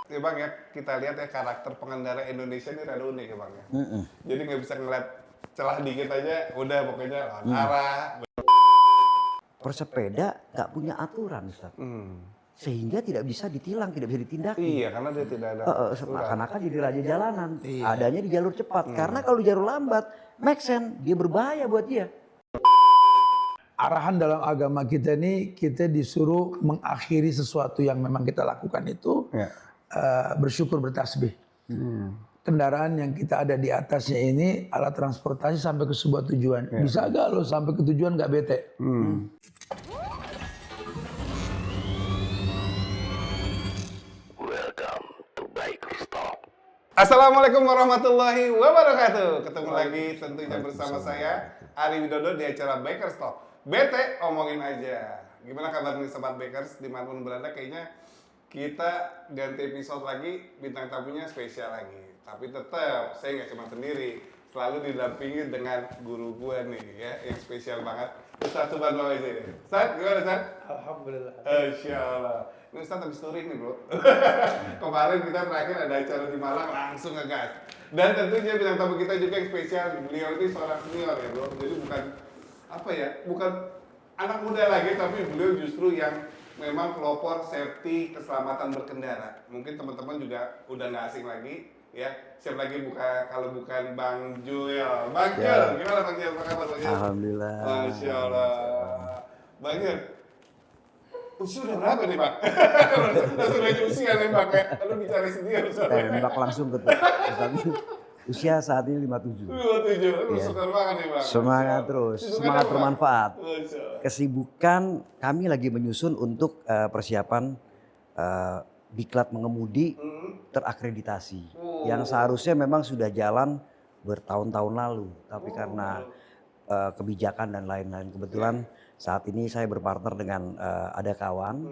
ya Bang ya, kita lihat ya karakter pengendara Indonesia ini rada unik ya Bang ya. Jadi nggak bisa ngeliat celah dikit aja, udah pokoknya lawan arah. Persepeda nggak punya aturan, Ustaz. Sehingga tidak bisa ditilang, tidak bisa ditindaki. Iya, karena dia tidak ada aturan. Seakan-akan jadi raja jalanan. Adanya di jalur cepat. Karena kalau di jalur lambat, make sense, dia berbahaya buat dia. Arahan dalam agama kita ini, kita disuruh mengakhiri sesuatu yang memang kita lakukan itu, bersyukur, bertasbih. Kendaraan yang kita ada di atasnya ini alat transportasi sampai ke sebuah tujuan. Bisa gak lo sampai ke tujuan gak bete? Assalamualaikum warahmatullahi wabarakatuh. Ketemu lagi tentunya bersama saya Ari Widodo di acara Bikers Talk. Bete omongin aja. Gimana kabar nih sobat Bikers dimanapun berada? Kayaknya kita ganti episode lagi, bintang tamunya spesial lagi. Tapi tetap saya nggak cuma sendiri, selalu didampingi dengan guru gue nih ya, yang spesial banget. Ustaz Subhan Malaysia. Ustaz, gimana Ustaz? Alhamdulillah. Insyaallah. Ini Ustaz habis touring nih bro. Kemarin kita terakhir ada acara di Malang langsung ngegas. Dan tentunya bintang tamu kita juga yang spesial. Beliau ini seorang senior ya bro. Jadi bukan apa ya, bukan anak muda lagi, tapi beliau justru yang memang pelopor safety keselamatan berkendara. Mungkin teman-teman juga udah nggak asing lagi ya. Siapa lagi kalau bukan Bang Joel. Bang Joel, gimana Bang Joel? Apa kabar Bang Joel? Alhamdulillah. Masya Allah. Bang Joel, usia udah berapa nih Bang? Langsung aja usia nih Bang ya. Lalu bicara sendiri. Tembak langsung ke Ustaz. Usia saat ini 57. 27, lu suka banget nih Bang. Semangat terus, semangat bermanfaat. Kesibukan kami lagi menyusun untuk persiapan diklat mengemudi terakreditasi. Yang seharusnya memang sudah jalan bertahun-tahun lalu. Tapi karena kebijakan dan lain-lain. Kebetulan saat ini saya berpartner dengan ada kawan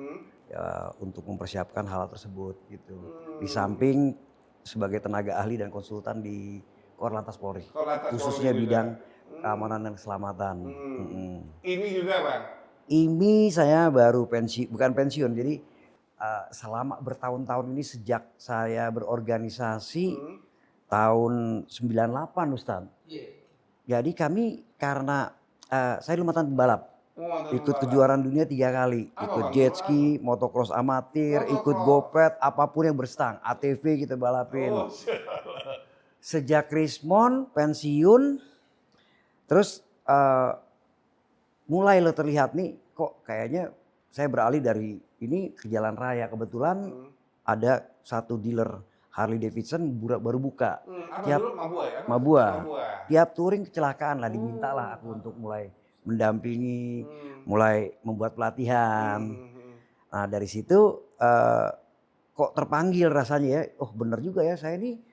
untuk mempersiapkan hal tersebut gitu. Di samping sebagai tenaga ahli dan konsultan di Korlantas Polri, khususnya bidang keamanan dan keselamatan. Ini juga Bang? Ini saya baru bukan pensiun, jadi selama bertahun-tahun ini sejak saya berorganisasi tahun 98 Ustaz. Jadi kami karena saya dulu mantan pembalap. Ikut kejuaraan dunia 3 kali, ikut jet ski, motocross amatir, ikut gopet, apapun yang berstang, ATV kita balapin. Sejak Rismon pensiun, terus mulai lo terlihat nih, kok kayaknya saya beralih dari ini ke jalan raya. Kebetulan ada satu dealer Harley Davidson baru buka. Tiap Mabua ya? Mabua. Tiap touring kecelakaan lah, dimintalah aku untuk mulai mendampingi, mulai membuat pelatihan. Nah dari situ kok terpanggil rasanya ya, oh bener juga ya saya ini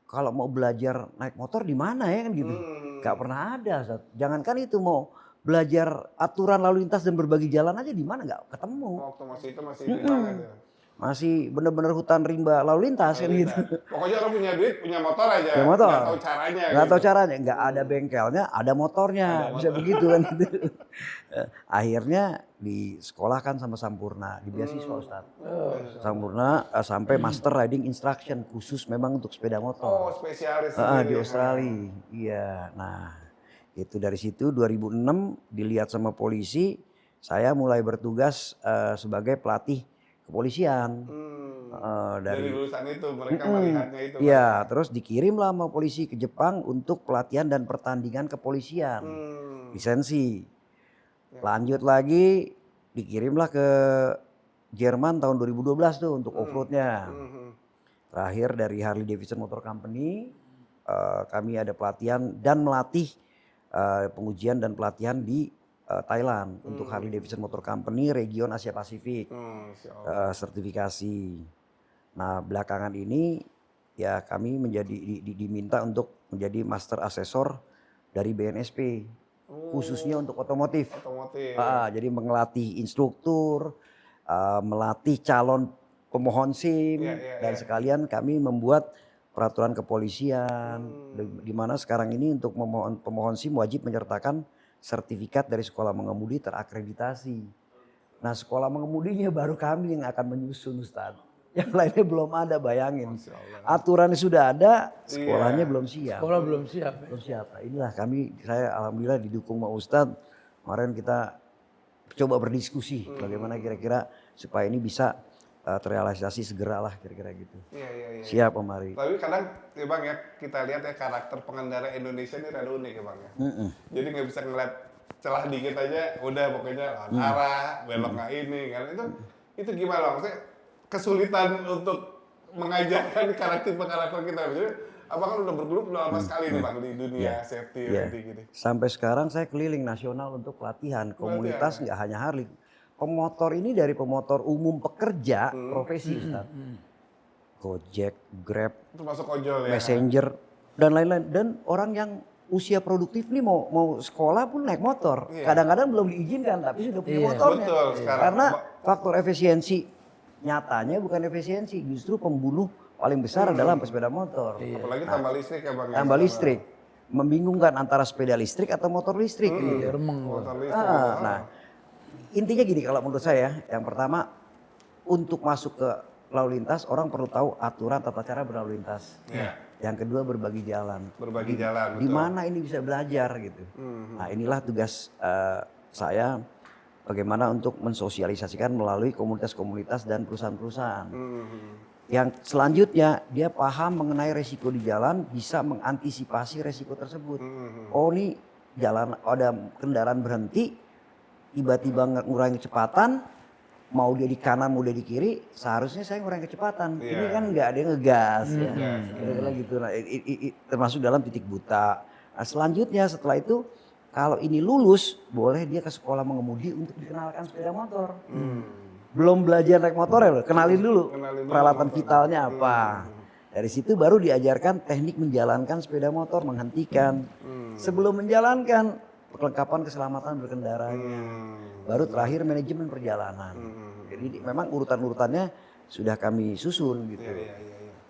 kalau mau belajar naik motor di mana ya kan gitu. Gak pernah ada Ustaz. Jangankan itu mau belajar aturan lalu lintas dan berbagi jalan aja di mana nggak ketemu. Waktu masih itu masih di mana tuh? Masih bener-bener hutan rimba lalu lintas kan gitu. Pokoknya orang punya duit, punya motor aja. Punya motor. Nggak tahu caranya. Nggak tahu caranya, nggak ada bengkelnya, ada motornya, bisa begitu kan gitu. Akhirnya disekolahkan sama Sampurna, di beasiswa Ustaz. Sampurna sampai Master Riding Instruction khusus memang untuk sepeda motor. Oh spesialis. Di Australia, iya. Nah itu dari situ 2006 dilihat sama polisi, saya mulai bertugas sebagai pelatih kepolisian. Dari lulusan itu mereka melihatnya itu. Iya, terus dikirim lah sama polisi ke Jepang untuk pelatihan dan pertandingan kepolisian. Lisensi. Lanjut lagi dikirimlah ke Jerman tahun 2012 tuh untuk off-roadnya. Terakhir dari Harley Davidson Motor Company kami ada pelatihan dan melatih pengujian dan pelatihan di Thailand untuk Harley Davidson Motor Company region Asia Pasifik, sertifikasi. Nah belakangan ini ya kami diminta untuk menjadi master asesor dari BNSP khususnya untuk otomotif. Jadi melatih instruktur, melatih calon pemohon SIM dan sekalian kami membuat peraturan kepolisian di mana sekarang ini untuk pemohon SIM wajib menyertakan sertifikat dari sekolah mengemudi terakreditasi. Nah sekolah mengemudinya baru kami yang akan menyusun Ustaz. Yang lainnya belum ada, bayangin. Masya Allah. Aturannya sudah ada, sekolahnya belum siap. Sekolah belum siap. Ya. Belum siap. Nah, inilah saya alhamdulillah didukung sama Ustadz. Kemarin kita coba berdiskusi bagaimana kira-kira supaya ini bisa terrealisasi segera lah kira-kira gitu. Iya. Siap Om Ari. Tapi kadang ya Bang ya, kita lihat ya karakter pengendara Indonesia ini rada unik ya Bang ya. Jadi nggak bisa ngeliat celah dikit aja, udah pokoknya lawan arah, belok nggak ini kan. Itu gimana Bang? Maksudnya kesulitan untuk mengajarkan karakter kita. Jadi Abang kan udah bergelut lama sekali nih Bang di dunia safety gitu. Sampai sekarang saya keliling nasional untuk pelatihan komunitas, nggak hanya Harley. Pemotor ini dari pemotor umum pekerja profesi Ustaz. Gojek, Grab, Itu masuk ojol ya. Messenger dan lain-lain, dan orang yang usia produktif nih mau sekolah pun naik motor. Kadang-kadang belum diizinkan tapi sudah punya motornya. Betul sekarang. Karena faktor efisiensi nyatanya bukan efisiensi, justru pembunuh paling besar adalah sepeda motor. Apalagi tambah listrik ya Bang. ya, Tambah sekarang. listrik. Membingungkan antara sepeda listrik atau motor listrik. Motor listrik. Nah, intinya gini kalau menurut saya, yang pertama untuk masuk ke lalu lintas orang perlu tahu aturan tata cara berlalu lintas. Iya. Yang kedua berbagi jalan. Berbagi jalan. Di betul. mana ini bisa belajar gitu. Nah, inilah tugas saya bagaimana untuk mensosialisasikan melalui komunitas-komunitas dan perusahaan-perusahaan. Yang selanjutnya dia paham mengenai resiko di jalan, bisa mengantisipasi resiko tersebut. Oh ini jalan ada kendaraan berhenti, tiba-tiba ngurangi kecepatan, mau dia di kanan mau dia di kiri, seharusnya saya ngurangi kecepatan. Ini kan nggak ada yang ngegas ya, kira-kira gitu. Nah, termasuk dalam titik buta. Nah, selanjutnya setelah itu kalau ini lulus, boleh dia ke sekolah mengemudi untuk dikenalkan sepeda motor. Belum belajar naik motor ya, kenalin dulu peralatan vitalnya apa. Dari situ baru diajarkan teknik menjalankan sepeda motor, menghentikan. Sebelum menjalankan, perlengkapan keselamatan berkendaranya. Baru terakhir manajemen perjalanan. Jadi memang urutan-urutannya sudah kami susun gitu.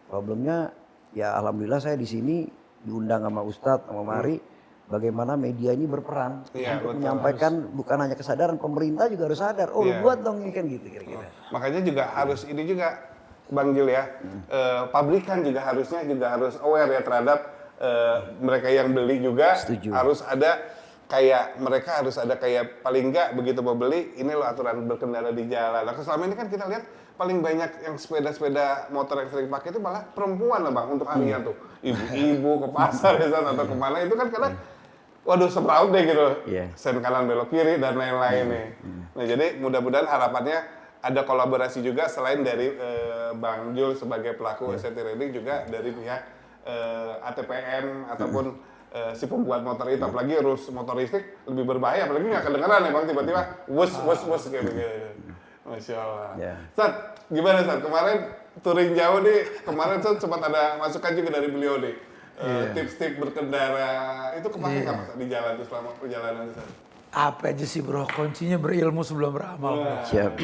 Problemnya ya alhamdulillah saya di sini diundang sama Ustadz, sama Mari. Bagaimana media ini berperan untuk menyampaikan bukan hanya kesadaran, pemerintah juga harus sadar. Oh buat dong ini kan gitu kira-kira. Makanya juga harus ini juga Bang Jul ya, pabrikan juga harus aware ya terhadap mereka yang beli juga. Setuju. Harus ada mereka harus ada kayak paling enggak begitu mau beli ini loh aturan berkendara di jalan. Nah, selama ini kan kita lihat paling banyak yang sepeda motor yang sering pakai itu malah perempuan lah Bang untuk harian tuh. Ibu-ibu ke pasar ya atau kemana itu kan kadang waduh semraut deh gitu, sen kanan belok kiri dan lain-lain nih. Nah jadi mudah-mudahan harapannya ada kolaborasi juga selain dari Bang Jul sebagai pelaku safety riding juga dari pihak ATPM ataupun si pembuat motor itu. Apalagi rules motor listrik lebih berbahaya, apalagi nggak kedengeran ya Bang tiba-tiba wus kayak begitu. Masya Allah. Sat, gimana Sat? Kemarin touring jauh nih, kemarin Sat sempat ada masukan juga dari beliau nih. Tips-tips berkendara itu kepake nggak Mas di jalan tuh selama perjalanan itu? Apa aja sih bro, kuncinya berilmu sebelum beramal. Siap.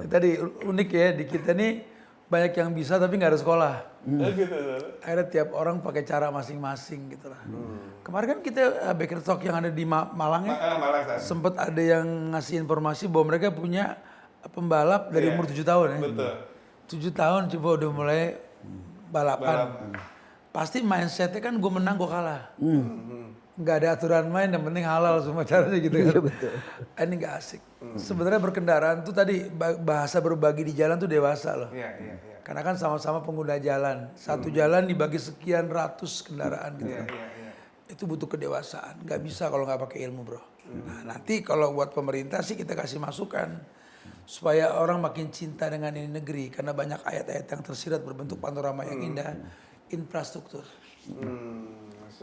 Tadi unik ya di kita nih banyak yang bisa tapi nggak ada sekolah. Gitu. Akhirnya tiap orang pakai cara masing-masing gitu lah. Kemarin kan kita Baker Talk yang ada di Malang ya, sempat ada yang ngasih informasi bahwa mereka punya pembalap dari umur 7 tahun ya. Betul. 7 tahun coba udah mulai balapan. Pasti mindsetnya kan gue menang gue kalah. Nggak ada aturan main, yang penting halal semua caranya gitu kan. Ini nggak asik. Sebenarnya berkendaraan tuh tadi bahasa berbagi di jalan tuh dewasa loh. Karena kan sama-sama pengguna jalan. Satu jalan dibagi sekian ratus kendaraan gitu kan. Itu butuh kedewasaan. Nggak bisa kalau nggak pakai ilmu bro. Nah nanti kalau buat pemerintah sih kita kasih masukan. Supaya orang makin cinta dengan ini negeri. Karena banyak ayat-ayat yang tersirat berbentuk panorama yang indah. Infrastruktur.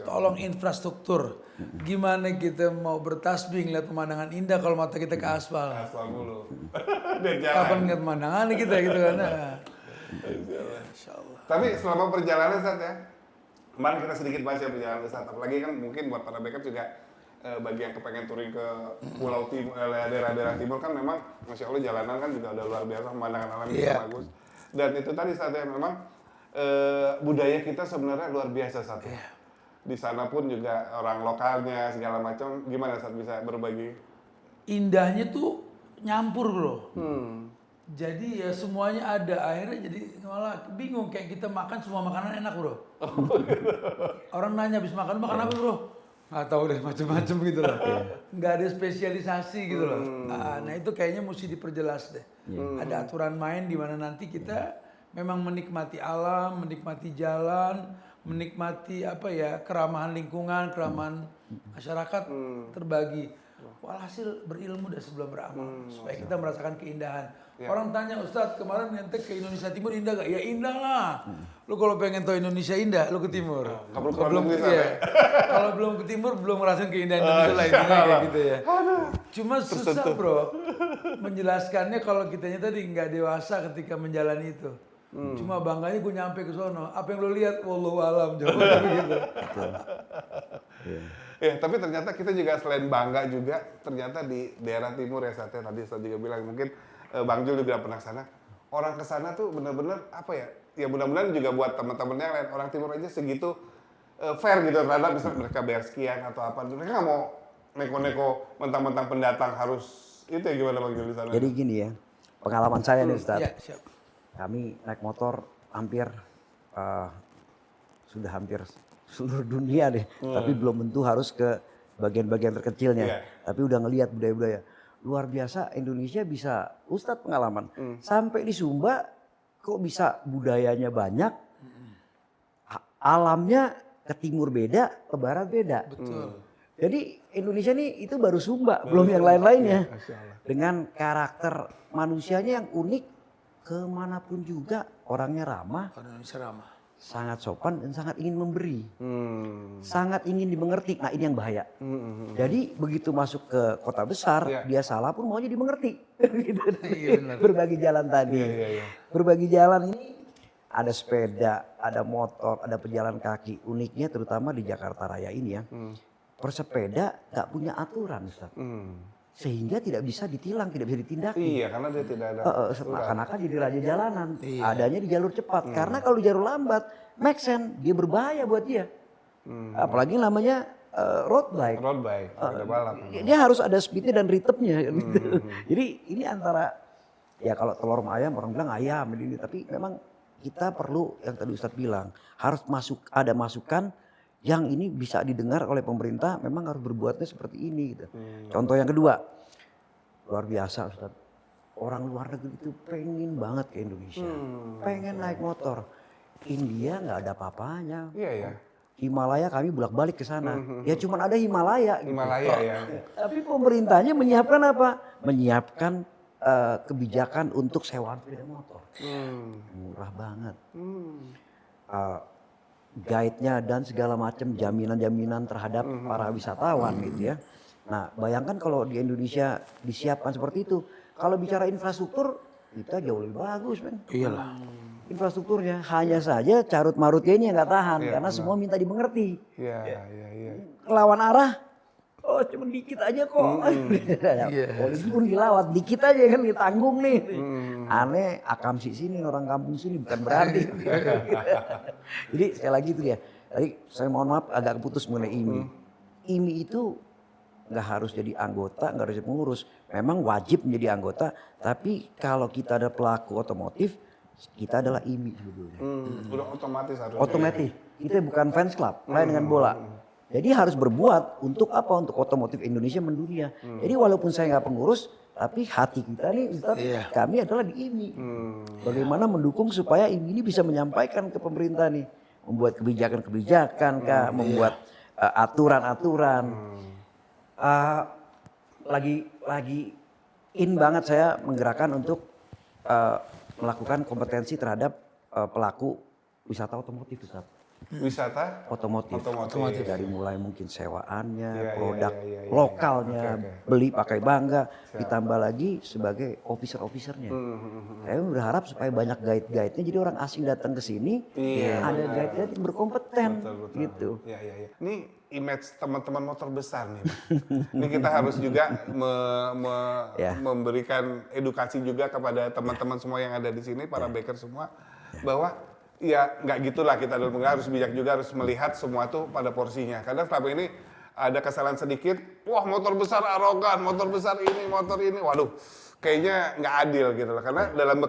Tolong infrastruktur. Gimana kita mau bertasbih ngeliat pemandangan indah kalau mata kita ke aspal. Aspal mulu. Kapan ngeliat pemandangan kita gitu kan. Tapi selama perjalanan Sat ya, kemarin kita sedikit bahas ya perjalanan Sat. Apalagi kan mungkin buat para backup juga bagi yang kepengen touring ke Pulau Timur, daerah-daerah timur kan memang Masya Allah jalanan kan juga udah luar biasa, pemandangan alam juga bagus. Dan itu tadi Sat ya memang budaya kita sebenarnya luar biasa Sat. Di sana pun juga orang lokalnya segala macam, gimana Sat bisa berbagi? Indahnya tuh nyampur bro. Jadi ya semuanya ada, akhirnya jadi malah bingung kayak kita makan semua makanan enak bro. Orang nanya habis makan apa bro? Nggak tahu deh macam-macam gitu loh. Nggak ada spesialisasi gitu loh. Nah itu kayaknya mesti diperjelas deh. Ada aturan main di mana nanti kita memang menikmati alam, menikmati jalan, menikmati apa ya keramahan lingkungan, keramahan masyarakat terbagi. Walhasil berilmu dan sebelum beramal supaya kita merasakan keindahan. Orang tanya Ustadz kemarin ente ke Indonesia Timur indah gak? Ya indah lah. Lu kalau pengen tahu Indonesia indah, lu ke timur. Kalau belum ke timur belum ngerasain keindahan Indonesia lah intinya kayak gitu ya. Cuma susah bro menjelaskannya kalau kitanya tadi nggak dewasa ketika menjalani itu. Cuma bangganya gue nyampe ke sono. Apa yang lu lihat? Wallahu alam. Jawabannya gitu. Ya, tapi ternyata kita juga selain bangga juga ternyata di daerah timur ya Satya tadi saya juga bilang mungkin Bang Jul juga pernah sana. Orang ke sana tuh benar-benar apa ya? Ya mudah-mudahan juga buat teman-temannya lain orang timur aja segitu fair gitu terhadap misalnya mereka bayar sekian atau apa. Mereka nggak mau neko-neko mentang-mentang pendatang harus itu ya gimana Bang Jul di sana? Jadi gini ya, pengalaman saya nih Ustadz. Iya, siap. Kami naik motor hampir sudah hampir seluruh dunia deh, tapi belum tentu harus ke bagian-bagian terkecilnya. Tapi udah ngelihat budaya-budaya luar biasa. Indonesia bisa, Ustadz pengalaman sampai di Sumba kok bisa budayanya banyak, alamnya ke timur beda, ke barat beda. Betul. Jadi Indonesia nih itu baru Sumba, belum yang lain-lainnya. Dengan karakter manusianya yang unik, kemanapun juga orangnya ramah. Orang Indonesia ramah. Sangat sopan dan sangat ingin memberi, sangat ingin dimengerti. Nah ini yang bahaya. Jadi begitu masuk ke kota besar, dia salah pun maunya dimengerti. Gitu. Berbagi jalan tadi, berbagi jalan ini ada sepeda, ada motor, ada pejalan kaki. Uniknya terutama di Jakarta Raya ini ya, persepeda nggak punya aturan, Ustaz. Sehingga tidak bisa ditilang, tidak bisa ditindaki. Iya, karena dia tidak ada. Seakan-akan jadi raja jalanan. Adanya di jalur cepat. Karena kalau di jalur lambat, make sense, dia berbahaya buat dia. Apalagi namanya road bike. Road bike, ada balap. Dia harus ada speednya dan ritmenya. Gitu. Jadi ini antara, ya kalau telur sama ayam, orang bilang ayam. Ini, tapi memang kita perlu, yang tadi Ustadz bilang, harus ada masukan yang ini bisa didengar oleh pemerintah, memang harus berbuatnya seperti ini gitu. Contoh yang kedua, luar biasa Ustaz. Orang luar negeri itu pengen banget ke Indonesia. Pengen naik motor. India nggak ada apa-apanya. Iya ya. Himalaya kami bolak-balik ke sana. Ya cuman ada Himalaya. Himalaya gitu. ya. Tapi pemerintahnya menyiapkan apa? Menyiapkan kebijakan untuk sewaan sepeda motor. Murah banget. Guide-nya dan segala macam jaminan-jaminan terhadap para wisatawan gitu ya. Nah bayangkan kalau di Indonesia disiapkan seperti itu. Kalau bicara infrastruktur kita jauh lebih bagus men. Iyalah. Infrastrukturnya hanya saja carut marutnya ini yang nggak tahan karena semua minta dimengerti. Iya. Lawan arah, oh cuma dikit aja kok. Polisi pun dilawat, dikit aja kan ditanggung nih. Aneh, akamsi sini orang kampung sini bukan berarti. Jadi sekali lagi itu dia. Tadi saya mohon maaf agak keputus mengenai IMI. IMI itu nggak harus jadi anggota, nggak harus jadi pengurus. Memang wajib menjadi anggota, tapi kalau kita ada pelaku otomotif, kita adalah IMI sebetulnya. Udah otomatis harus. Otomatis. Kita bukan fans club, lain dengan bola. Jadi harus berbuat untuk apa? Untuk otomotif Indonesia mendunia. Jadi walaupun saya nggak pengurus, tapi hati kita nih, Ustaz, kami adalah di IMI. Bagaimana mendukung supaya IMI ini bisa menyampaikan ke pemerintah nih, membuat kebijakan-kebijakan, membuat aturan-aturan. Lagi in banget saya menggerakkan untuk melakukan kompetensi terhadap pelaku wisata otomotif, Ustaz. Wisata Otomotif. Dari mulai mungkin sewaannya, produk iya. lokalnya, beli pakai bangga, ditambah lagi sebagai officer-officernya. Saya berharap supaya banyak guide-guide-nya, jadi orang asing datang ke sini, ada guide-guide yang berkompeten, gitu. Iya. Ini image teman-teman motor besar nih. Ini kita harus juga memberikan edukasi juga kepada teman-teman semua yang ada di sini, para biker semua, bahwa ya nggak gitulah kita harus bijak juga, harus melihat semua tuh pada porsinya. Kadang selama ini ada kesalahan sedikit, wah motor besar arogan, motor besar ini, motor ini, waduh kayaknya nggak adil gitu loh. Karena dalam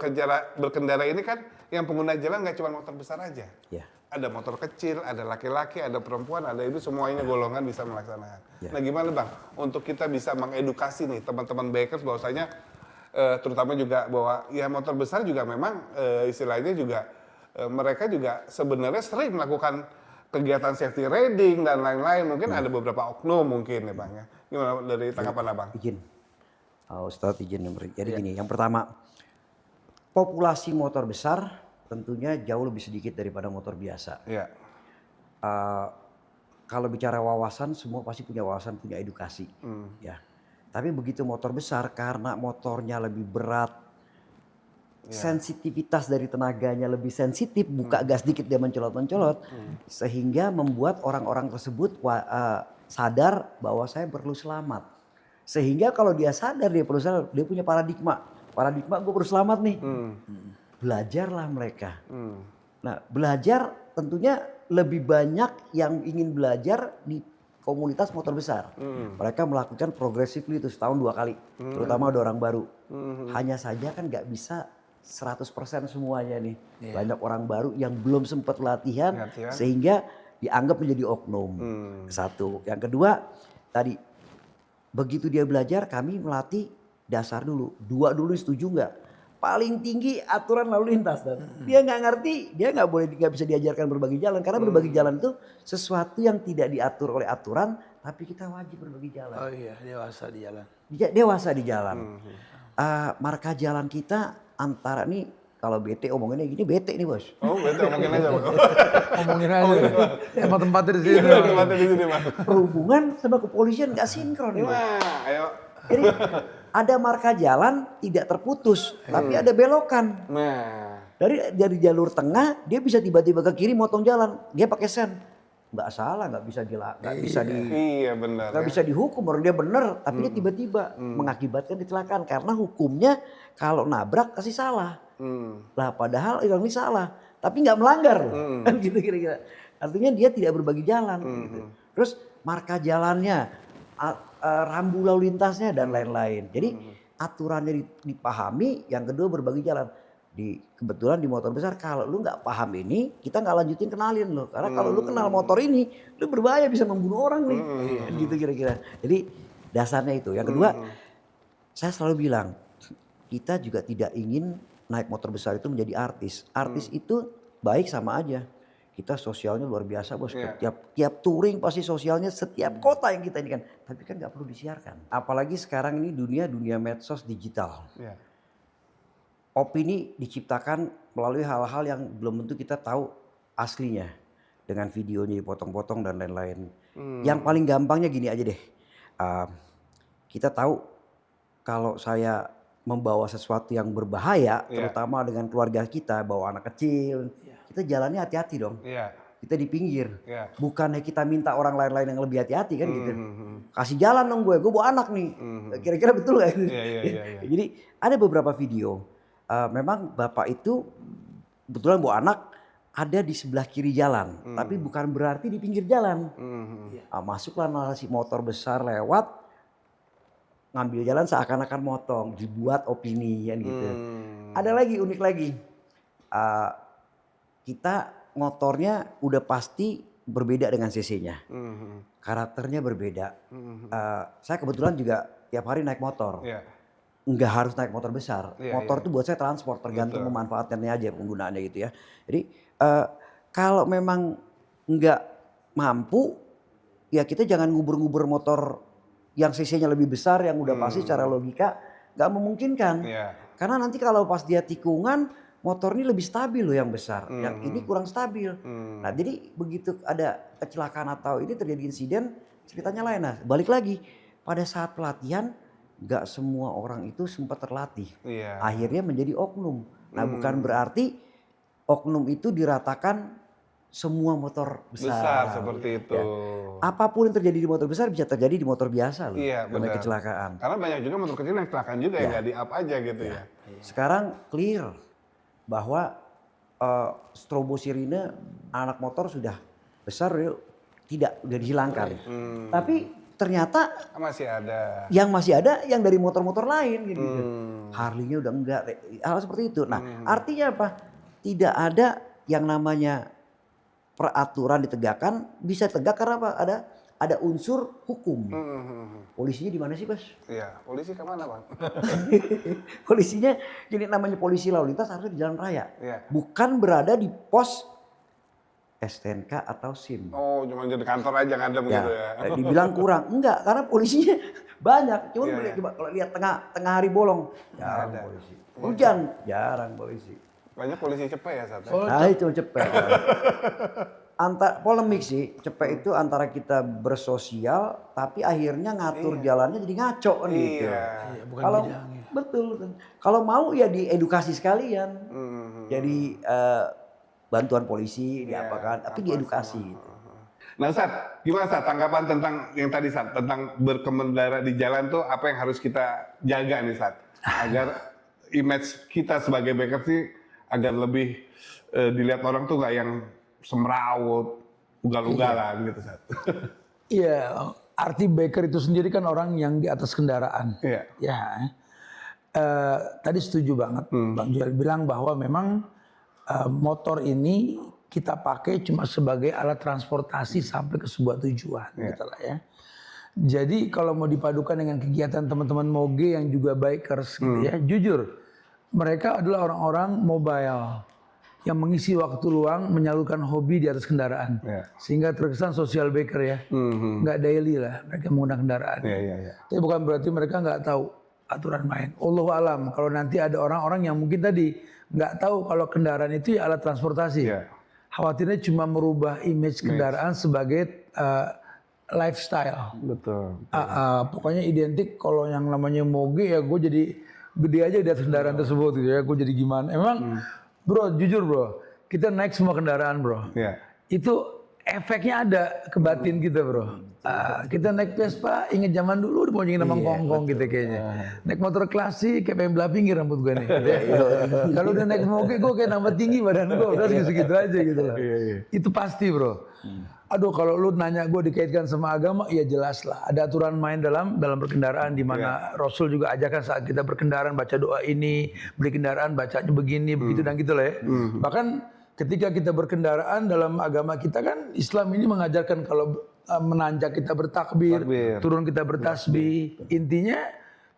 berkendara ini kan yang pengguna jalan nggak cuma motor besar aja. Ya. Ada motor kecil, ada laki-laki, ada perempuan, ada ibu, semuanya golongan bisa melaksanakan. Ya. Nah gimana Bang, untuk kita bisa mengedukasi nih teman-teman bikers bahwasanya terutama juga bahwa ya motor besar juga memang istilahnya juga mereka juga sebenarnya sering melakukan kegiatan safety riding dan lain-lain. Mungkin ada beberapa oknum mungkin ya Bang ya. Gimana dari tanggapan Abang? Izin. Ustadz izin yang Jadi gini, yang pertama, populasi motor besar tentunya jauh lebih sedikit daripada motor biasa. Iya. Kalau bicara wawasan, semua pasti punya wawasan, punya edukasi. Ya. Tapi begitu motor besar, karena motornya lebih berat, sensitivitas dari tenaganya lebih sensitif, buka gas dikit dia mencolot-mencolot, sehingga membuat orang-orang tersebut sadar bahwa saya perlu selamat. Sehingga kalau dia sadar dia perlu selamat, dia punya paradigma gue perlu selamat nih. Belajarlah mereka. Nah, belajar tentunya lebih banyak yang ingin belajar di komunitas motor besar. Mereka melakukan progressively itu setahun 2 kali, terutama ada orang baru. Hanya saja kan nggak bisa 100% semuanya nih. Banyak orang baru yang belum sempat latihan sehingga dianggap menjadi oknum. Satu. Yang kedua, tadi begitu dia belajar kami melatih dasar dulu. 2 dulu, setuju nggak? Paling tinggi aturan lalu lintas, dan dia nggak ngerti, dia nggak bisa diajarkan berbagi jalan, karena berbagi jalan itu sesuatu yang tidak diatur oleh aturan, tapi kita wajib berbagi jalan. Oh iya, dewasa di jalan. Dewasa di jalan. Marka jalan kita antara nih, kalau BT omonginnya gini, BT nih bos. Oh betul, omongin aja Bang. Ngomongin aja. Emang tempatnya di sini. Tempatnya di sini Bang. Perhubungan sama kepolisian nggak sinkron. Bos. Nah, ayo. Jadi ada marka jalan tidak terputus, tapi ada belokan. Nah. Dari jalur tengah dia bisa tiba-tiba ke kiri motong jalan, dia pakai sen, nggak salah, nggak bisa dihukum, orang dia bener, tapi dia tiba-tiba mengakibatkan kecelakaan karena hukumnya kalau nabrak kasih salah, lah padahal ini salah, tapi nggak melanggar, kan gitu kira-kira. Artinya dia tidak berbagi jalan. Gitu. Terus marka jalannya, rambu lalu lintasnya dan lain-lain. Jadi aturannya dipahami, yang kedua berbagi jalan. Kebetulan di motor besar kalau lu nggak paham ini, kita nggak lanjutin kenalin lo. Karena kalau lu kenal motor ini, lu berbahaya, bisa membunuh orang nih. Gitu kira-kira. Jadi dasarnya itu. Yang kedua, saya selalu bilang, kita juga tidak ingin naik motor besar itu menjadi artis. Artis itu baik sama aja. Kita sosialnya luar biasa bos. Tiap touring pasti sosialnya setiap kota yang kita ini kan. Tapi kan nggak perlu disiarkan. Apalagi sekarang ini dunia medsos digital. Opini diciptakan melalui hal-hal yang belum tentu kita tahu aslinya. Dengan videonya dipotong-potong dan lain-lain. Yang paling gampangnya gini aja deh. Kita tahu kalau saya membawa sesuatu yang berbahaya, terutama dengan keluarga kita, bawa anak kecil, kita jalannya hati-hati dong. Kita di pinggir. Bukannya kita minta orang lain-lain yang lebih hati-hati kan gitu. Kasih jalan dong gue bawa anak nih. Kira-kira betul gak? Jadi ada beberapa video. Memang bapak itu kebetulan bawa anak ada di sebelah kiri jalan. Tapi bukan berarti di pinggir jalan. Masuklah narasi motor besar lewat, ngambil jalan seakan-akan motong, dibuat opini kan gitu. Ada lagi unik lagi, kita motornya udah pasti berbeda dengan cc-nya, karakternya berbeda. Saya kebetulan juga tiap hari naik motor, nggak harus naik motor besar. Motor itu buat saya transport, tergantung memanfaatkannya aja penggunaannya gitu ya. Jadi kalau memang nggak mampu, ya kita jangan ngubur-ngubur motor yang cc-nya lebih besar, yang udah pasti secara logika gak memungkinkan. Karena nanti kalau pas dia tikungan, motor ini lebih stabil loh yang besar. Yang ini kurang stabil. Nah jadi begitu ada kecelakaan atau ini terjadi insiden, ceritanya lain. Nah balik lagi, pada saat pelatihan gak semua orang itu sempat terlatih. Akhirnya menjadi oknum. Nah bukan berarti oknum itu diratakan semua motor besar seperti itu. Apapun yang terjadi di motor besar bisa terjadi di motor biasa loh. Benar. Kecelakaan. Karena banyak juga motor kecil yang kecelakaan juga ya, nggak di-up aja gitu ya. Sekarang clear bahwa strobo sirine anak motor sudah besar udah dihilangkan. Tapi ternyata Masih ada. yang masih ada yang dari motor-motor lain gitu. Harley-nya udah enggak, hal seperti itu. Nah, artinya apa? Tidak ada yang namanya peraturan ditegakkan, bisa tegak karena apa? Ada unsur hukum. Polisinya di mana sih, Bas? Iya, polisi kemana, Bang? Polisinya jadi namanya polisi lalu lintas harusnya di jalan raya. Iya. Bukan berada di pos STNK atau SIM. Oh, cuma jadi kantor aja ngadem gitu ya. Dibilang kurang. Enggak, karena polisinya banyak. Cuman Iya, coba kalau lihat tengah hari bolong, jarang ada. polisi. Hujan, jarang polisi. Banyak polisi cepet ya, Sat? Nah itu cepet. Polemik sih, cepet itu antara kita bersosial, tapi akhirnya ngatur jalannya jadi ngaco kan gitu. Iya. bukan Kalau bidangnya. betul, kalau mau ya diedukasi sekalian. Jadi bantuan polisi diapakan, tapi diedukasi. Gitu. Nah, Sat, gimana Sat tanggapan tentang yang tadi Sat tentang berkendara di jalan tuh apa yang harus kita jaga nih Sat agar image kita sebagai biker sih agar lebih dilihat orang tuh nggak yang semrawut, ugal-ugalan gitu Sat. Iya, arti biker itu sendiri kan orang yang di atas kendaraan. Iya. Ya, tadi setuju banget Bang Joel bilang bahwa memang motor ini kita pakai cuma sebagai alat transportasi sampai ke sebuah tujuan, gitu lah ya. Jadi kalau mau dipadukan dengan kegiatan teman-teman moge yang juga bikers, gitu ya, jujur mereka adalah orang-orang mobile yang mengisi waktu luang menyalurkan hobi di atas kendaraan, sehingga terkesan social biker ya, nggak daily lah mereka menggunakan kendaraan. Tapi bukan berarti mereka nggak tahu aturan main. Allahu alam kalau nanti ada orang-orang yang mungkin tadi nggak tahu kalau kendaraan itu ya alat transportasi. Khawatirnya cuma merubah image kendaraan sebagai lifestyle. Betul. Pokoknya identik kalau yang namanya moge ya gue jadi gede aja di atas kendaraan tersebut gitu ya. Gue jadi gimana? Emang bro jujur bro, kita naik semua kendaraan bro. Itu efeknya ada ke batin kita bro. Kita naik Vespa, inget zaman dulu udah boncengin sama kongkong gitu kayaknya. Naik motor klasik kayak pengen belah pinggir rambut gue nih. Kalau udah naik moge gue kayak nambah tinggi badan gue, udah segitu aja gitu loh. Itu pasti bro. Aduh kalau lu nanya gue dikaitkan sama agama, ya jelas lah. Ada aturan main dalam berkendaraan di mana Rasul juga ajarkan saat kita berkendaraan baca doa ini, beli kendaraan bacanya begini, begitu dan gitu lah ya. Bahkan ketika kita berkendaraan dalam agama kita kan Islam ini mengajarkan kalau menanjak kita bertakbir, turun kita bertasbih. Intinya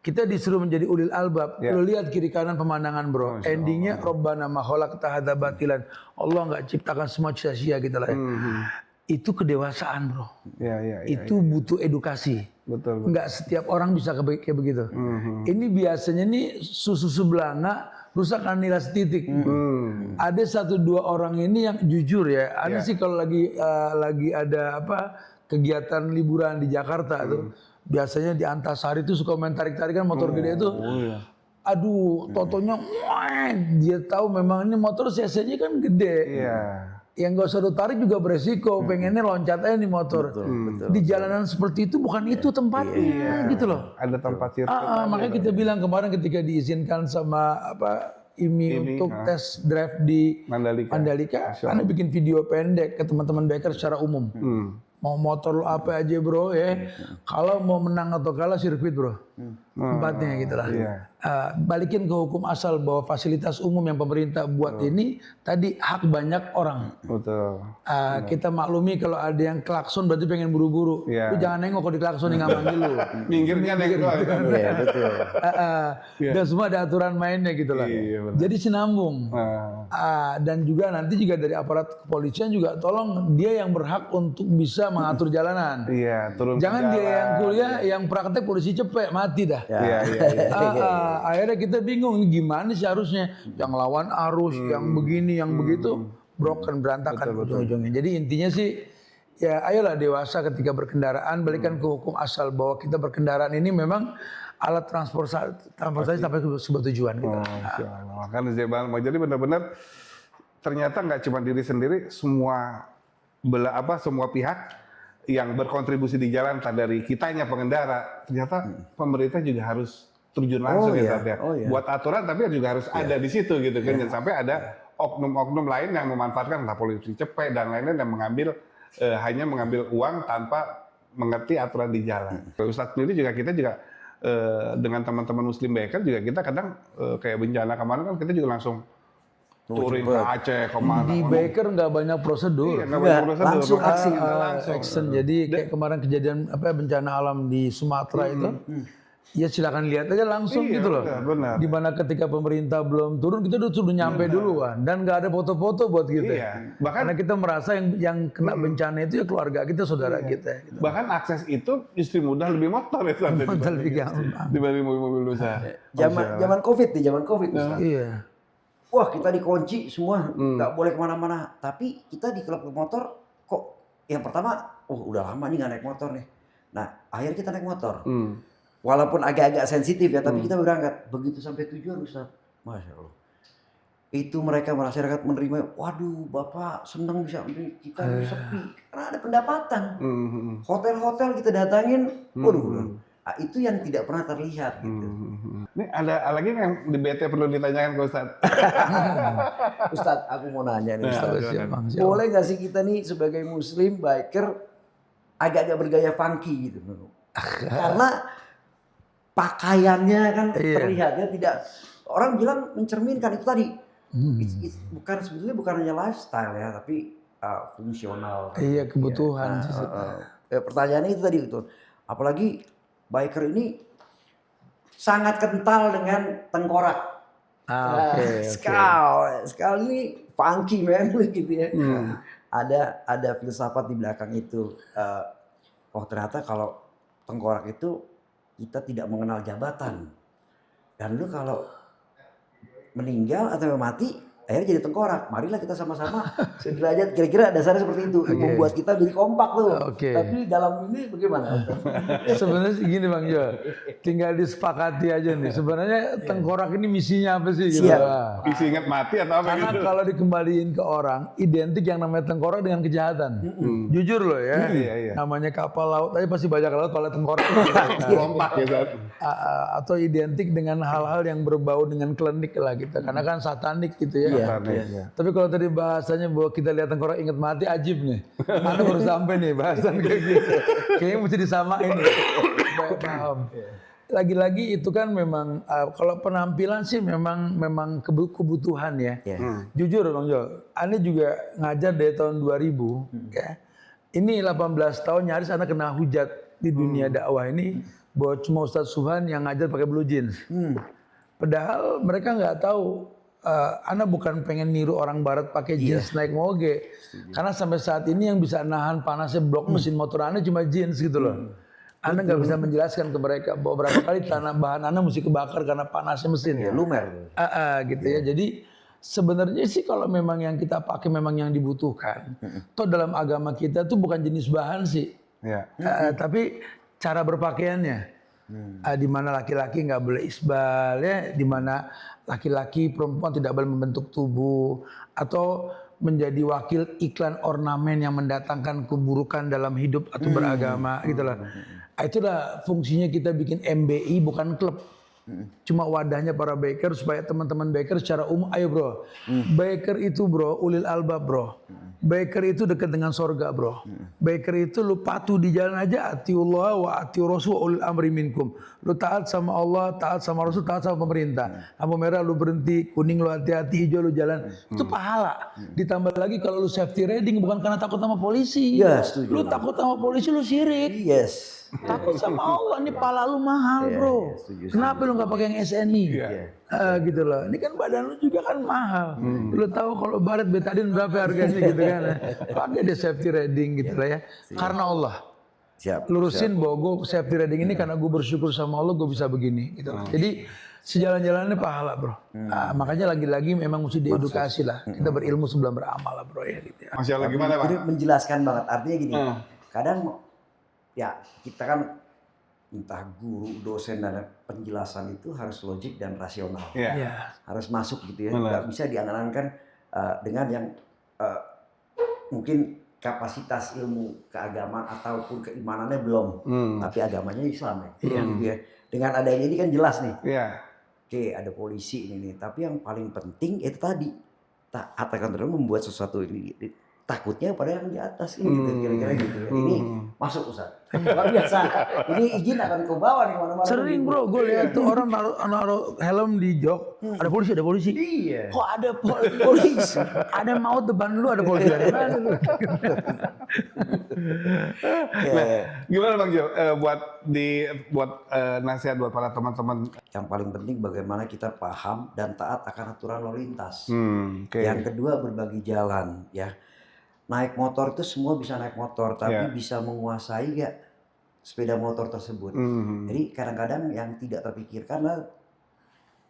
kita disuruh menjadi ulil albab. Lu lihat kiri kanan pemandangan bro. Endingnya Rabbana ma khalaqta hadza batilan. Allah nggak ciptakan semua sia-sia gitu lah ya. Itu kedewasaan bro. Itu butuh edukasi. Betul. Nggak setiap orang bisa kayak begitu. Ini biasanya nih susu sebelanga rusak karena nilai titik. Ada 1-2 orang ini yang jujur ya. Ada sih kalau lagi ada apa kegiatan liburan di Jakarta tuh biasanya di Antasari tuh suka main tarik-tarikan motor gede itu. Aduh, totonya dia tahu memang ini motor cc-nya kan gede. Yang gak usah tarik juga beresiko, pengennya loncat aja nih motor. Di jalanan seperti itu bukan itu tempatnya gitu loh. Ada tempat sirkuit. Makanya kita bilang kemarin ketika diizinkan sama IMI untuk tes drive di Mandalika, Anda bikin video pendek ke teman-teman biker secara umum. Mau motor lo apa aja bro ya. Kalau mau menang atau kalah sirkuit bro. Tempatnya gitu lah. Balikin ke hukum asal bahwa fasilitas umum yang pemerintah buat ini tadi hak banyak orang. Betul. Kita maklumi kalau ada yang klakson berarti pengen buru-buru. Lu jangan nengok kalau diklakson nggak manggil lu. Minggirnya naik doang. Iya betul. Dan semua ada aturan mainnya gitu lah. Jadi sinambung. Dan juga nanti juga dari aparat kepolisian juga tolong dia yang berhak untuk bisa mengatur jalanan. Turun jangan dia yang kuliah, yang praktek polisi cepet mati dah. Akhirnya kita bingung nih gimana sih harusnya yang lawan arus, yang begini, yang begitu, broken berantakan ujung-ujungnya. Jadi intinya sih ya ayolah dewasa ketika berkendaraan, balikan ke hukum asal bahwa kita berkendaraan ini memang alat transportasi sampai ke sebuah tujuan gitu. Kan jadi benar-benar ternyata nggak cuma diri sendiri, semua semua pihak yang berkontribusi di jalan dari kitanya pengendara, ternyata pemerintah juga harus terjun langsung buat aturan, tapi juga harus ada di situ gitu kan, jangan sampai ada oknum-oknum lain yang memanfaatkan entah polisi cepet dan lain-lain yang hanya mengambil uang tanpa mengerti aturan di jalan. Ustadz sendiri juga kita juga dengan teman-teman Muslim Biker juga kita kadang kayak bencana kemarin kan kita juga langsung touring ke Aceh kemana. Di Biker nggak banyak prosedur. Iya, nggak banyak prosedur. langsung Makanya aksi. kita langsung. Action. Jadi kayak kemarin kejadian bencana alam di Sumatera itu, ya silakan lihat aja langsung Iya, gitu loh. benar. Di mana ketika pemerintah belum turun, kita sudah nyampe duluan dan nggak ada foto-foto buat kita. Iya. Bahkan Karena kita merasa yang kena bencana itu ya keluarga kita, saudara kita. Gitu. bahkan akses itu justru mudah lebih motor ya Ustadz, Lebih gampang. dibanding mobil-mobil usaha. Zaman Covid nih, zaman Covid. Ustaz. Iya. Wah, kita dikunci semua, nggak boleh kemana-mana. Tapi kita di klub motor kok yang pertama, udah lama nih nggak naik motor nih. Nah, akhirnya kita naik motor. Walaupun agak-agak sensitif ya, tapi kita berangkat. Begitu sampai tujuan, Ustaz, Masya Allah. Itu mereka masyarakat menerima, waduh Bapak senang bisa kita sepi. Karena ada pendapatan. Hotel-hotel kita datangin, waduh. Nah, itu yang tidak pernah terlihat gitu. Ini ada lagi yang di BT perlu ditanyakan ke Ustadz. Ustadz, aku mau nanya nih Ustadz. Siap, Bang, siap. Boleh nggak sih kita nih sebagai Muslim biker agak-agak bergaya funky gitu? Karena pakaiannya kan terlihatnya tidak, orang bilang mencerminkan itu tadi. Sebetulnya bukan hanya lifestyle ya, tapi fungsional. Iya, kebutuhan. Pertanyaannya itu tadi itu. Apalagi biker ini sangat kental dengan tengkorak. Skal ini funky memang gitu ya. Ada filsafat di belakang itu. Ternyata kalau tengkorak itu kita tidak mengenal jabatan. Dan lu kalau meninggal atau mati, akhirnya jadi tengkorak. Marilah kita sama-sama sederajat. Kira-kira dasarnya seperti itu. Membuat kita jadi kompak tuh. Tapi dalam ini bagaimana? Sebenarnya sih gini Bang Jo, tinggal disepakati aja nih. Sebenarnya tengkorak ini misinya apa sih? Gitu. Isi ingat mati atau apa Karena gitu? kalau dikembaliin ke orang, identik yang namanya tengkorak dengan kejahatan. Jujur loh ya. Iya. Namanya kapal laut aja pasti bajak laut pada tengkorak. Lompat ya Ustadz. Atau identik dengan hal-hal yang berbau dengan klinik lah gitu. Karena kan satanik gitu ya. Iya. Tapi kalau tadi bahasanya bahwa kita lihat tengkorak ingat mati, ajib nih. Mana baru sampai nih bahasan kayak gitu. Kayaknya mesti disamain nih. Paham. Lagi-lagi itu kan memang kalau penampilan sih memang kebutuhan ya. Jujur Bang Jo, Ane juga ngajar dari tahun 2000 ya. Ini 18 tahun nyaris Ane kena hujat di dunia dakwah ini bahwa cuma Ustadz Subhan yang ngajar pakai blue jeans. Padahal mereka nggak tahu. Ana bukan pengen niru orang barat pakai jeans naik moge. Karena sampai saat ini yang bisa nahan panasnya blok mesin motor Ana cuma jeans gitu loh. Ana nggak bisa menjelaskan ke mereka bahwa berapa kali bahan Ana mesti kebakar karena panasnya mesin. Lumer. Gitu ya. Jadi sebenarnya sih kalau memang yang kita pakai memang yang dibutuhkan. Toh dalam agama kita tuh bukan jenis bahan sih. Tapi cara berpakaiannya. Di mana laki-laki nggak boleh isbal ya, di mana laki-laki perempuan tidak boleh membentuk tubuh atau menjadi wakil iklan ornamen yang mendatangkan keburukan dalam hidup atau beragama gitu loh. Itulah fungsinya kita bikin MBI bukan klub. Cuma wadahnya para biker supaya teman-teman biker secara umum, ayo bro, biker itu bro ulil albab bro, biker itu dekat dengan sorga bro, biker itu lu patuh di jalan aja, atiullah wa atiur rasul ulil amri minkum, lu taat sama Allah, taat sama Rasul, taat sama pemerintah, lampu merah lu berhenti, kuning lu hati-hati, hijau lu jalan, itu pahala. Ditambah lagi kalau lu safety riding bukan karena takut sama polisi, lu takut sama polisi lu syirik. Takut sama Allah, ini pala lu mahal bro. Kenapa lu nggak pakai yang SNI? Gitu loh. Ini kan badan lu juga kan mahal. Lu tahu kalau baret betadine berapa harganya gitu kan? Pakai deh safety riding gitu lah ya. Karena Allah. Lurusin bahwa gue safety riding ini karena gue bersyukur sama Allah gue bisa begini. Gitu. Jadi sejalan-jalannya pahala bro. Makanya lagi-lagi memang mesti diedukasi lah. Kita berilmu sebelum beramal lah bro ya. Gitu ya. Masya Allah gimana Pak? Jadi menjelaskan banget. Artinya gini. Kadang ya kita kan entah guru, dosen dan penjelasan itu harus logik dan rasional, harus masuk gitu ya, nggak bisa diangan-angan dengan yang mungkin kapasitas ilmu keagamaan ataupun keimanannya belum, tapi agamanya Islam ya, gitu ya. Dengan adanya ini kan jelas nih, oke ada polisi ini nih, tapi yang paling penting itu tadi, taat akan terus membuat sesuatu ini takutnya pada yang di atas ini gitu, kira-kira gitu ya. Ini masuk Ustaz. Luar biasa. Ini izin akan kau bawa nih kemana-mana. Sering bro, gue lihat tuh orang naruh helm di jok, ada polisi. Iya. Kok ada polisi? Ada maut depan lu, ada polisi. Ada mana lu? Gimana Bang Jo, buat nasihat buat para teman-teman. Yang paling penting bagaimana kita paham dan taat akan aturan lalu lintas. Oke. Yang kedua berbagi jalan ya. Naik motor itu semua bisa naik motor, tapi bisa menguasai gak sepeda motor tersebut. Jadi kadang-kadang yang tidak terpikirkan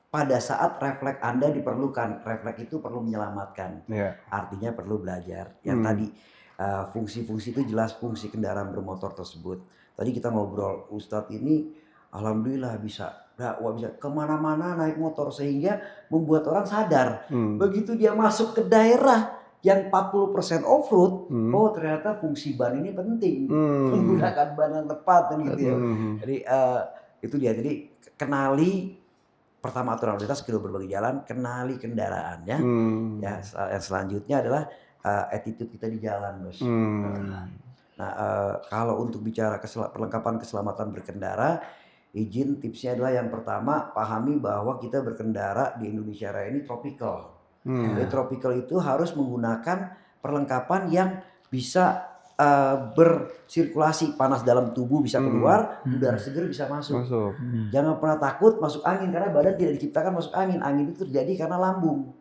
pada saat refleks Anda diperlukan, refleks itu perlu menyelamatkan. Artinya perlu belajar. Yang tadi fungsi-fungsi itu jelas fungsi kendaraan bermotor tersebut. Tadi kita ngobrol, Ustadz ini alhamdulillah bisa dakwah, bisa kemana-mana naik motor sehingga membuat orang sadar. Begitu dia masuk ke daerah yang 40% off-road, oh ternyata fungsi ban ini penting, menggunakan ban yang tepat kan gitu ya. Jadi itu dia. Jadi kenali pertama aturan lalu lintas, kedua berbagi jalan, kenali kendaraannya. Ya, yang selanjutnya adalah attitude kita di jalan, Bos. Nah, kalau untuk bicara perlengkapan keselamatan berkendara, izin tipsnya adalah yang pertama, pahami bahwa kita berkendara di Indonesia Raya ini tropical. Jadi tropical itu harus menggunakan perlengkapan yang bisa bersirkulasi, panas dalam tubuh bisa keluar, udara segar bisa masuk. Jangan pernah takut masuk angin, karena badan tidak diciptakan masuk angin. Angin itu terjadi karena lambung,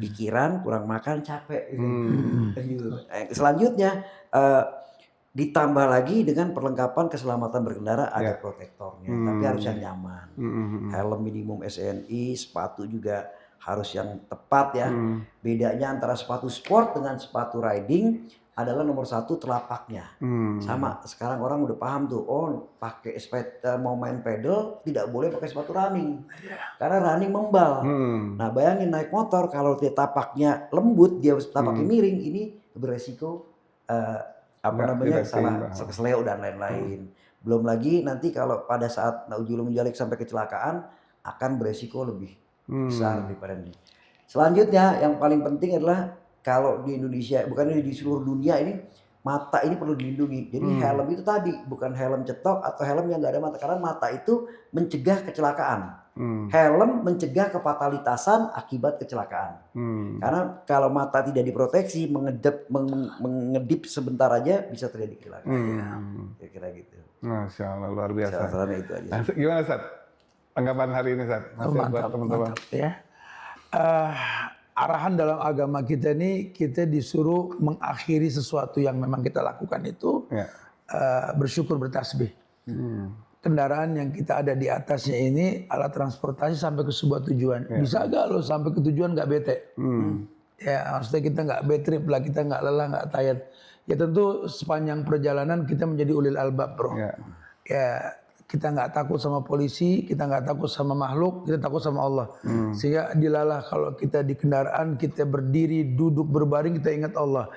pikiran, kurang makan, capek. Gitu. Selanjutnya ditambah lagi dengan perlengkapan keselamatan berkendara, ada protektornya, tapi harus yang nyaman. Helm minimum SNI, sepatu juga harus yang tepat ya. Bedanya antara sepatu sport dengan sepatu riding adalah nomor satu telapaknya. Sama sekarang orang udah paham tuh, oh pakai sepeda mau main pedal tidak boleh pakai sepatu running. Karena running membal. Nah bayangin naik motor kalau dia tapaknya lembut, dia tapaknya miring, ini beresiko salah kesleo dan lain-lain. Belum lagi nanti kalau pada saat ujung menjalik sampai kecelakaan akan beresiko lebih besar daripada ini. Selanjutnya yang paling penting adalah kalau di Indonesia, bukan di seluruh dunia ini, mata ini perlu dilindungi. Jadi helm itu tadi bukan helm cetok atau helm yang nggak ada mata, karena mata itu mencegah kecelakaan. Helm mencegah kefatalitasan akibat kecelakaan. Karena kalau mata tidak diproteksi, mengedip sebentar aja bisa terjadi kecelakaan. Kira-kira gitu. Masya Allah, luar biasa. Itu aja. Gimana Sat? Tanggapan hari ini Sat? Mantap ya. Arahan dalam agama kita ini, kita disuruh mengakhiri sesuatu yang memang kita lakukan itu bersyukur, bertasbih. Kendaraan yang kita ada di atasnya ini alat transportasi sampai ke sebuah tujuan. Bisa gak lo sampai ke tujuan gak bete? Ya maksudnya kita gak bad trip lah, kita gak lelah, gak tired. Ya tentu sepanjang perjalanan kita menjadi ulil albab bro. Ya kita nggak takut sama polisi, kita nggak takut sama makhluk, kita takut sama Allah. Sehingga dilalah kalau kita di kendaraan, kita berdiri, duduk, berbaring, kita ingat Allah.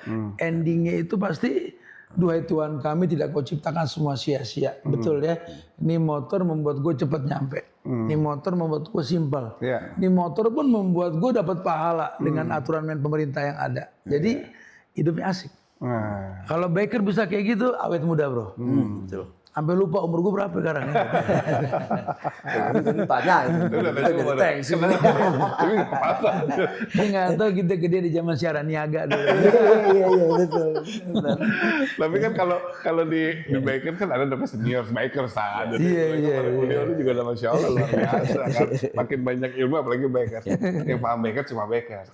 Endingnya itu pasti, duhai Tuhan kami tidak kau ciptakan semua sia-sia. Betul ya. Ini motor membuat gue cepat nyampe. Ini motor membuat gue simpel. Ini motor pun membuat gue dapat pahala dengan aturan main pemerintah yang ada. Jadi hidupnya asik. Kalau biker bisa kayak gitu, awet muda bro. Betul. Sampai lupa umur gue berapa sekarang ya. Tanya itu. Ini nggak tahu kita gede di zaman siaran niaga dulu. Iya betul. Tapi kan kalau di biker kan ada namanya senior biker saat. Iya. Beliau juga ada Masya Allah luar biasa kan. Makin banyak ilmu apalagi biker. Yang paham biker cuma biker.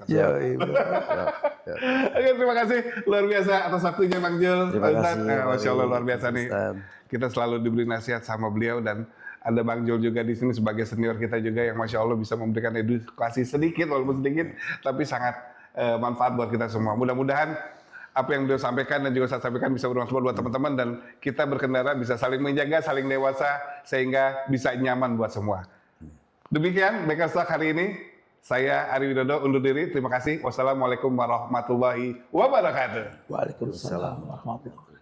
Oke, terima kasih luar biasa atas waktunya Bang Jul. Terima kasih. Masya Allah luar biasa nih. Kita selalu diberi nasihat sama beliau, dan ada Bang Jul juga di sini sebagai senior kita juga yang Masya Allah bisa memberikan edukasi sedikit walaupun sedikit, tapi sangat manfaat buat kita semua. Mudah-mudahan apa yang beliau sampaikan dan juga saya sampaikan bisa bermanfaat buat teman-teman, dan kita berkendara bisa saling menjaga, saling dewasa sehingga bisa nyaman buat semua. Demikian Bikers Talk hari ini. Saya Ari Widodo undur diri. Terima kasih. Wassalamualaikum warahmatullahi wabarakatuh. Waalaikumsalam warahmatullahi wabarakatuh.